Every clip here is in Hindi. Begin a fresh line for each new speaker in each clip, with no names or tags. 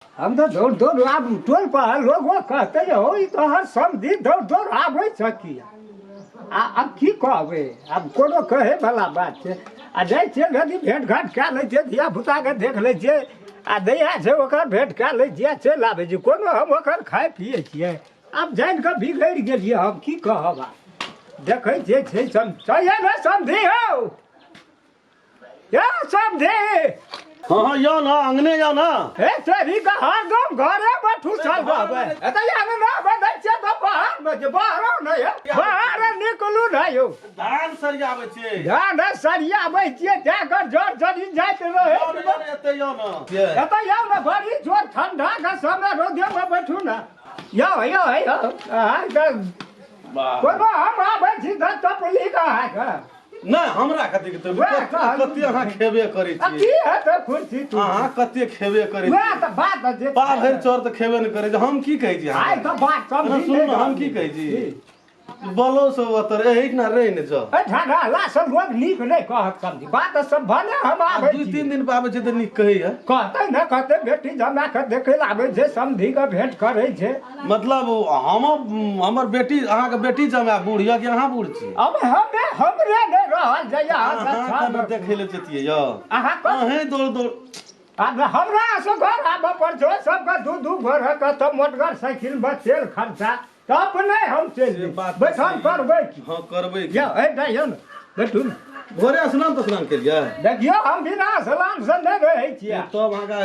हम तो दौड़ दौड़ आब टोल पर लोग कहते हो ई तो हर समझी दौड़ दौड़ आबै सकी अब की कहबै आब कोनो कहे वाला बात छै आ जाइ छियै यदि भेंट घाट कए लै छियै धिया पुताके देख लै छियै आ दैया छै ओकर भेंट कए लै छियै चलि आबै छी कोनो हम ओकर खाइ पियै छियै आब जानि कऽ बिगड़ि गेलियै हम की कहब देखै छियै छै चाहिए ने समझी हौ या समझी
हाँ हाँ या ना अंगने या ना
ए तेरी का हर दम घरे बैठू चल रहबे एत याने ना बदै छै त बाहर में जे बाहरो नहीं है बाहर निकलू नहीं हो
धान सरियाबै छै
धान सरियाबै छियै जाकर जोर जड़ी जाइत रहे
एते या ना
एत या ना बड़ी जोर ठंडा का समय रोदे में बैठू ना यो कोनो हम आबै छी त टपली का है
नहीं हमरा कते कते कते अहाँ खेबे करै छी
की है त खुशी तू
अहाँ कते खेबे करै
वह त बात जे
पा भरि चोर त खेबे नहीं करै हम की कहै छी
आइ त बात समझी
सुन हम की कहै छी बोलो सो अतर एही ना रहि ने जो
ए ठाडा ला सब लोग नीक नहीं कहत समझी बात सब भने हम आबै
दू तीन दिन पाबै छै त नीक कहै है
कहते न कहते बेटी जमा के देखे ला आबै छै समझी के भेंट करे छै
मतलब हमर बेटी अहाँ के बेटी जमा बूढ़िया कि अहाँ बूढ़ छी
अब हमरे ने रहल जया
अहाँ देखे ले जतिए यो
अहाँ
अहे दौड़ दौड़
अब हमरा से घर आबे पर जो सबका दू घर के त मोटगर साइकिल में तेल खर्चा त अपने हम चल बैठन करबै की
हां करबै
या ए दयो न बैठू
भोरे स्नान तो स्नान केलिए
देखियो हम बिना सलाम से नहीं रहै छियै
तब अहाँका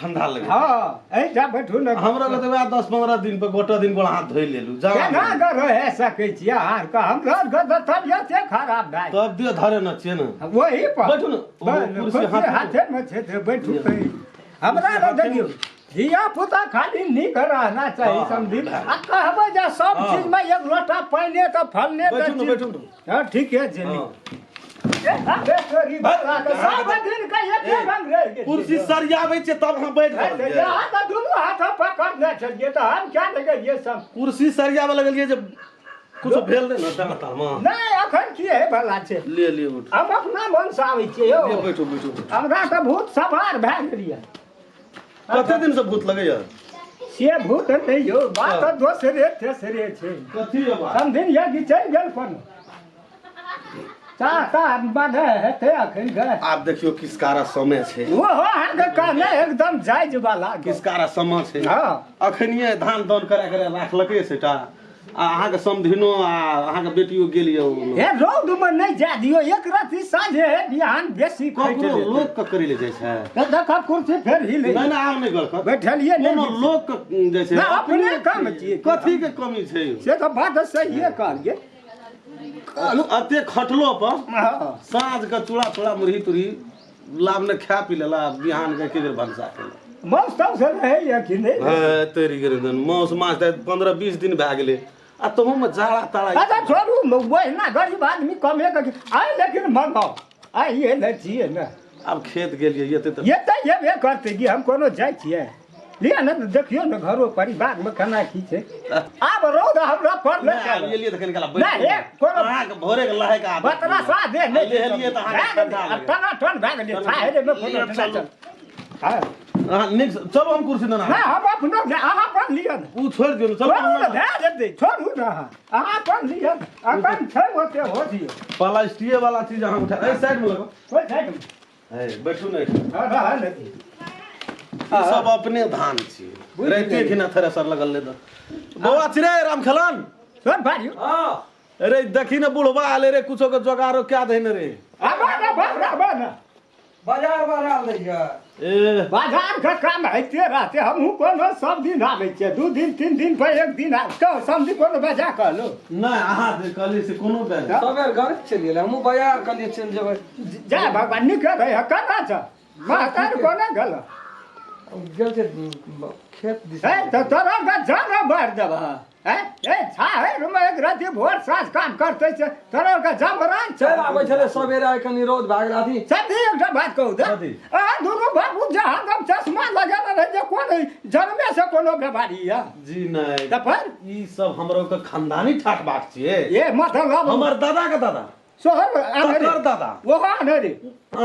ठंडा लगे
हां ए जा बैठू न
हमरा के त 10-15 दिन पर गोटा दिन पर हाथ धोइ लेलु जा
केना के रह सकै छियै आर का हमरा के तबियत से खराब भए
तब दे धरे न छिए न
वही पर
बैठू न
कुर्सी हाथे में छै त बैठू हमरा न देखियो धिया पुता खाली नीक रहना चाहिए समझी आ कहबै जे सब चीज में एक लोटा पानी त फलने
बैठू न बैठू न
हां ठीक है जनी
कुर्सी सरियाबै छै तब हम बैठ गेलिए
दुनू हाथ पकड़ने छलिए त हम क्या लगेलिए सब
कुर्सी सरियाबै लगलिए जे कुछ भेल नै न दाता में
नहीं अखन की है भला छै
ले ले उठ
हम अपना मन से आबै छियै यौ
ले बैठो बैठो
हमरा त भूत सवार भए गेलिए
कते दिन से भूत लगैया
से भूत नहीं यौ बात त दोसरे तेसरे छै
कथी है बात
समझिन ये कि चल गेल कोन ता बने हेते अखन गए
आप देखियो किसकारा समय छै
वो हो अहाँके कहने एकदम जायज वाला
किसकारा समय छै
हां
अखनिए धान दान करे राखलकै सेटा आ अहाँ के समधिनो आ अहाँ के बेटियो गेलियो
हे रौद में नहीं जा दियो एक राति साझे बिहान बेसी
ककरो लोक के करै ले जाय छै
त देख कुर्सी फेर हिलै
नहीं नहीं आम नहीं गलत
बैठलिए
नहीं
नहीं
लोक के जाय छै
ना अपने काम छियै
कथी के कमी छै
से त बात सही है कहलिए
अते खटलो पर
हां
साँझ के चूड़ा चूड़ा मुरही तुरही लाभ ने खा पी लेला बिहान के के बेर भनसा केला
मौसम से है कि नहीं
हां तेरी गर्दन मौस मास 15-20 दिन भए गेलै आ तोहू में जाड़ा ताड़ा
अच्छा छोड़ू वही गरीब आदमी कमे कर आए लेकिन मंगाओ आए ये न चाहिए ना
अब खेत गेलिए ये त
ये तो ये करते कि हम कोनो जाय छियै लिया न देखियो न घरो परिवार में केना की छै आब रौद हमरा पर ले
ये लिए देखल गेला
नहीं हे कोनो
अहाँ के भोरे के लहे का
बतरा सा दे नहीं
ले लिए त अहाँ
टना टन भाग गेलिए साहे में कोनो चल हां
अहाँ निक चलो हम कुर्सी न
ना हम अपनो अहाँ पर लिया
ऊ छोड़ दियो चलो
दे दे छोड़ू ना अहाँ पर लिया अपन छै होते हो दियो
प्लास्टिक वाला चीज अहाँ उठा ए साइड में लगो
कोई साइड में
ए बैठू नहीं
हां हां नहीं
सब अपने धान छी रहते खिना थ्रेसर लगल ले द बौआ छिरे राम खलन
सुन भाइयो
हां अरे देखी ना बुढ़वा आले रे कुछो के जोगारो क्या देने रे
बना
बाजार बढ़ा दैया
ए
बाजार का काम हैते रहते हमहू कोनो सब दिन आबै छियै 2 दिन 3 दिन पर एक दिन तो समझी कोनो बजा कहलो
नहीं अहाँ दे कहली से कोनो बेर
सबेर घर चलिए हम बाजार कलिए चल जेबै
जा भगवान निकल है कना छ मातार कोना गल
गेल छै खेत दिस
है तो तोरा का जाना मार देबा है ए छा है रूम एक राति भोर साँझ काम करते छै तोरा का जबरान
चल आबै छले सबेरे आइ कनी रोद भाग राती
सदी एकटा बात कहू दे आ दुनु बाबू जहां हम चश्मा लगाना रहे जे कोन जन्मे से कोनो बीमारी है
जी नहीं
त पर
ई सब हमरो के खानदानी ठाट बाट छिए
ये मतलब
हमर दादा के दादा
सोहर
तकर दादा
वो आनरे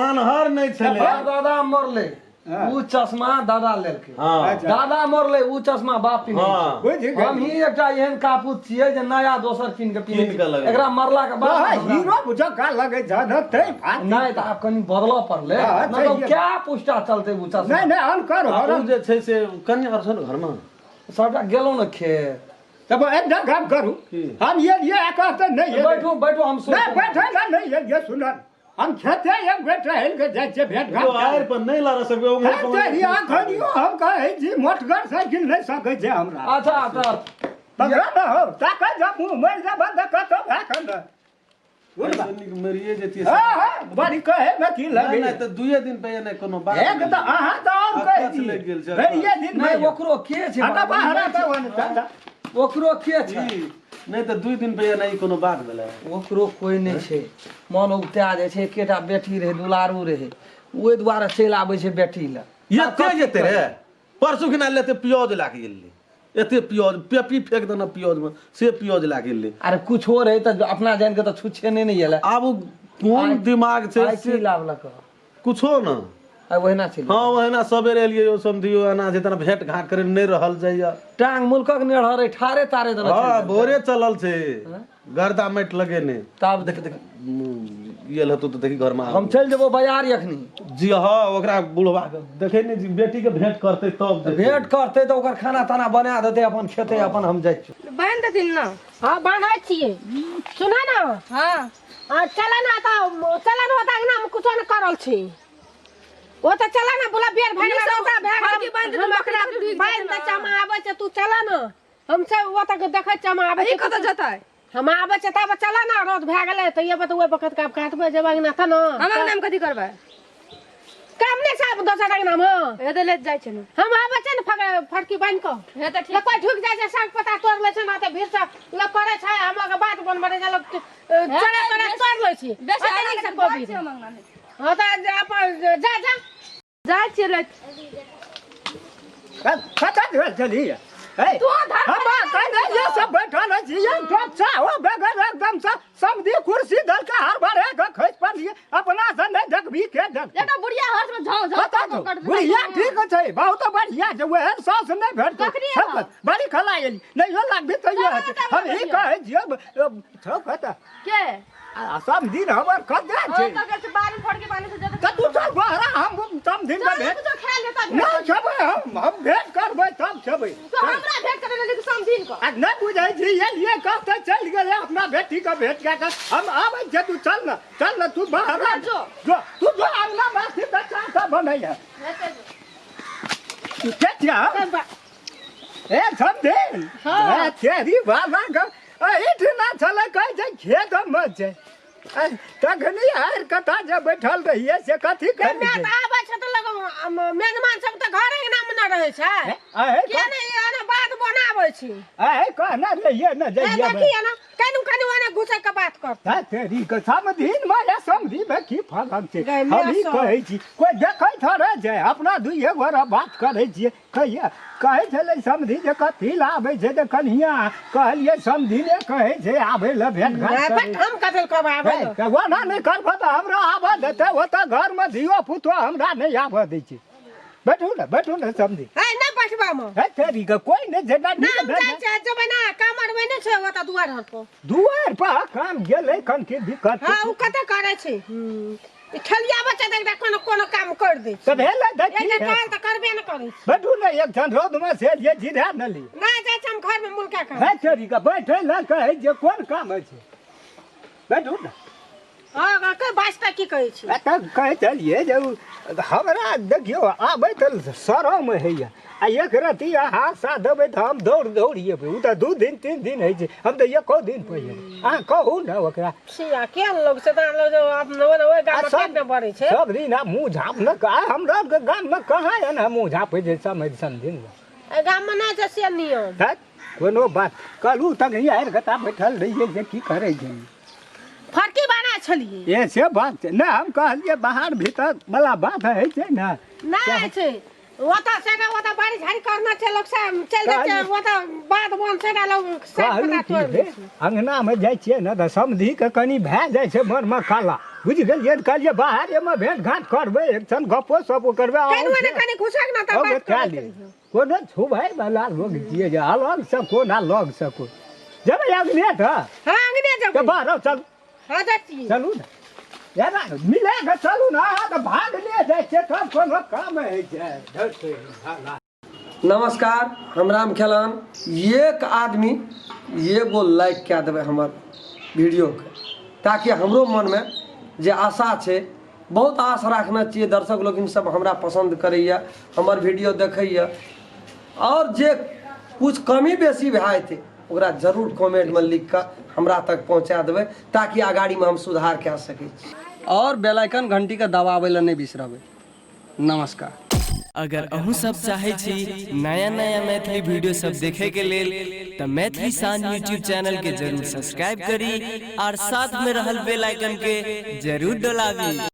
आनहर नहीं छले
दादा मरले
हाँ।
ऊ चश्मा दादा लेलकै
हाँ
दादा मरले ऊ चश्मा बाप पिन्है
हाँ
बुझि
छै।
गेल।
हम ही एकटा एहन कापूत छियै जे नया दोसर कीन के पिन्है
कीन के
छै।
लगै।
एकरा मरला के बाद
वहाँ
हमरा-
हीरो बुझका लगे झनकतै फाटी।
नहीं तो आप कहीं बदलो पड़ले
हाँ,
मतलब
चाहिए।
क्या पुष्टा चलते वो चश्मा
नहीं नहीं अनकर
आ,
हरम
ऊ जे छै से कन्या और छ न घरमा
सबटा गेलो न खेत
तब एक काम करू
की?
हम ये कहते नहीं है
बैठो बैठो हम
नहीं
सोचो
बैठे ना नहीं ये सुनन हम खेते एक बैठे हैं के जाय छे भेंट
यो
घाट
आएर पर नहीं ला सकबे ओ
खेते ही आखनियो हम कहे जी मोटगर साइकिल नहीं सके छे हमरा
अच्छा अच्छा
पकड़ा ना हो ताका जा मुंह मर जा बंद कर तो भाखंड
मरिए जेती
हां हां बड़ी कहे में की लगे
नहीं तो दुए दिन पे नहीं कोनो बात
एक तो आहा तो और कहे
अकछ लग गेल छै।
जी ये दिन
नहीं
में
ओकरो के छै
हटा
बाबा?
बाहर आता वन चंदा
ओकरो के छै
ई, नहीं तो 2 दिन पे नहीं कोनो बात भेलै
ओकरो कोई नहीं छै मन उगता जाय छै एकेटा बेटी रहे दुलारू रहे ओइ दुआरे चलि आबै छै बेटी ले
ये तेज जेते रे परसू खिना लेते प्याज ला के गेलै एते प्याज पेपी फेंक देना प्याज में से प्याज ला के गेलै
अरे कुछ हो रहे तो अपना जान के तो छुच्छे नहीं एले
आब ऊ कोन दिमाग छै
आई
से
की लावलक
कुछो न
आई वहिना चलि
हाँ वहिना सबेरे एलियै यो समधियो एना जेतना भेंट घाट करे नहीं रहल जाइया
टांग मुल्कक नेहरे ठारे तारे देना
हाँ भोरे चलल छै
हाँ?
गर्दा माटि लगेने
तब देख देख
ये लतो तो देखी घर में
हम चल जेबो बाजार अखनी
जी हाँ ओकरा बुढ़वा के देखे ने जी बेटी के भेंट करते तब देखै।
भेंट करते तो ओकर खाना ताना बना देते अपन खेते अपन हम जाइ छी
बांध देथिन ना
हाँ बांधै छियै सुना ना
हाँ
हाँ चला ना तो चला ना होता अंगना में कुछ न करल छी वो तो चला ना बोला बेर भाग
पुलिस
ना
होता, भाग
हम
के बांध दे,
हम
बकरा
बकरा
ढुक
बांध
जेतै
दे
ना।
चमा आबै छै तू चला ना हमसे वो तक देखै चमा आबै
ई
छै
कतऽ जेतै
हम आबै छै तब चला ना रोज भए गेलै तऽ ये बतबै बखत का काटबै जेबै अंगना था ना
हमर नाम कथी करबै
काम नहीं साहब दोसर अंगना में
हे तऽ ले जाइ छै
हम आबै छै ने फटकी बांध कऽ
हे तऽ ठीक
लकोई ढुक जाइ छै साग पत्ता तोड़ लै छै ना तऽ भीड़ से लोग करे छै हमर के बात बनबे छै लोग चढ़े चढ़े तोड़ लै छी
बेसी
अते
आगे
नीक से
से
कोबी
छै मंगना नहि
हाँ तो अपन जा जा
जाइ छियै ले
खता भेल चलिए है
तू धर
हम कहने ये सब बैठल है जी हम तो चाहो बगैर एकदम से समधी कुर्सी दल के हर बार एक खैस पड़िए अपना से नहीं देखबी के देख
जेटा बुढ़िया हर्ष में झाउ झाउ
बता दो बुढ़िया ठीक है बहुत बढ़िया है वो सास नहीं भेट
कखनी है
सब बड़ी खलाएली नहीं हो लागबी तो ये है हम ही कहे जी सब कहता
के
सब दिन हमर कत
ओ
छै
तऽ कहै छै बारी फोड़ के पानी से
त
जेतै
तू चल बहरा हम सब दिन का भेट
तो खेल लेता
ना छबे हम भेट करबै तब छबे
तो हमरा भेंट करे लेकिन समझिन को
आ नहीं बुझै छी ये कहते चल गेले अपना बेटी का भेट क्या कर हम आबै छै तू चल ना तू बहरा
जो।
तू जो अंगना में सीधा चाटा बनैया के क्या ए सब दिन
हाँ।
ए तेरी वाला का इतना चले कह छै खेत में छै तखनी आर कथा जे बैठल रहिए से कथी कर
मैं तो आबै छै तऽ लोग मेजबान सब तऽ घरे अंगना में न रहै छै के नहीं आने बात बनाबै छी
कहना रहिए न
ए
जइए
देखिए ना कनु कनु आने घुसे के बात कर
तेरी के समधीन माया समधी में की फरक छै
गै
हम
माय
ही
सब।
कहै छी कोई देखै थोड़े छै अपना दुइये गोरा बात करै छियै कहिया कहै छलै समधी जे कथी लाबै छै तऽ कन्हिया कहलिए समधी ने कहै छै आबै ले भेट घाट करै
हम कथल करबाबै
ओना नहीं करबो तऽ हमरा आबऽ देतै ओतऽ घर में धियो पुतो हमरा नहीं आबऽ दै छै बैठू ने समधी
ए न बैठबा में
है तेरी के कोई नहीं जेना
ना हम जाइ छै जब ना कामर में नहीं छै ओतऽ दुआर हर पर
दुआर पर काम गेलै कन के दिक्कत
हां उ कते करे छै ठलिया बच्चा देख कोनो काम कर दे
तऽ भेलै देखी
एक काल तऽ करबे न करै
बैठू ने एक ठन रौद में से ये जिरा न ली
ना जाइ छै हम घर में मुल्का कर
है तेरी के बैठे ला कहै जे कोन काम छै बैठू ने
हां के वास्ता की कहै छी
एतऽ कहै चलिए जे हमरा देखियो आबै तऽ शरम हैया आ एक रति हाथ सा देबै तऽ हम दौड़ एबै उ तऽ 2 दिन 3 दिन होइ छै हम तऽ एको दिन पहिए अहाँ कहू ने ओकरा
सिया के लोग से दान लोग जो अपने ओए गाम में पेट में बढ़ै छै
सब दिन मुँह झाँप न हमरा गाम में कहाँ है ना मुँह झाँपै छै समय समझिन
ए गाम में नहीं छै से नियम
कोनो बात कहलू तक ही आएर कता बैठल रहिए जे की करै छै
फटकी बना छलिए
ये से बात छै ना हम कहलिए बाहर भीतर वाला बात है छै ना
नहीं छै ओता सेटा ओता बाड़ी झाड़ी करना छै लोग से चल जाय छै ओता बात बोन सेटा लोग से
कहलू
पता
की
तोड़
रे अंगना में जाइ छियै ने तऽ समधी के कनि भए जाइ छै मन में काला बुझि गेलियै तऽ कहलियै बाहर में भेंट घाट करबै एक सन गपो सपो करबै
कनि ने कनि घुसक ना त बात कर
कोनो छुबै वाला लोग छियै जे अलग से कोन अलग से कोन जबै अंगने तऽ
हां अंगने
के
जब
बाहर चल
हां जाती
चलू ने यारा मिले के चलू ना तऽ भागने जाइ छै तब कोनो काम होइ छै धरते भाला।
नमस्कार, हम राम खेलान। एक आदमी एगो लाइक कए देबै हमर वीडियोके, ताकि हमरो मनमे जे आशा छै, बहुत आश राखना चाहिए। दर्शक लोग सब हमरा पसंद करैया, हमर वीडियो देखैया, और जे कुछ कमी बेसी भए जेतै ओकरा जरूर कमेंटमे लिख कऽ हमरा तक पहुँचा देबै, ताकि आगाड़ीमे हम सुधार कए सकै छी। और बेल आइकन घंटीके दबाबै लए नहि बिसरबै। नमस्कार।
अगर अहूँ सब चाहे छी नया नया मैथिली वीडियो सब देखे के लेल तो मैथिली शान यूट्यूब चैनल के जरूर सब्सक्राइब करी और साथ में रहल बेल आइकन के जरूर दबावी।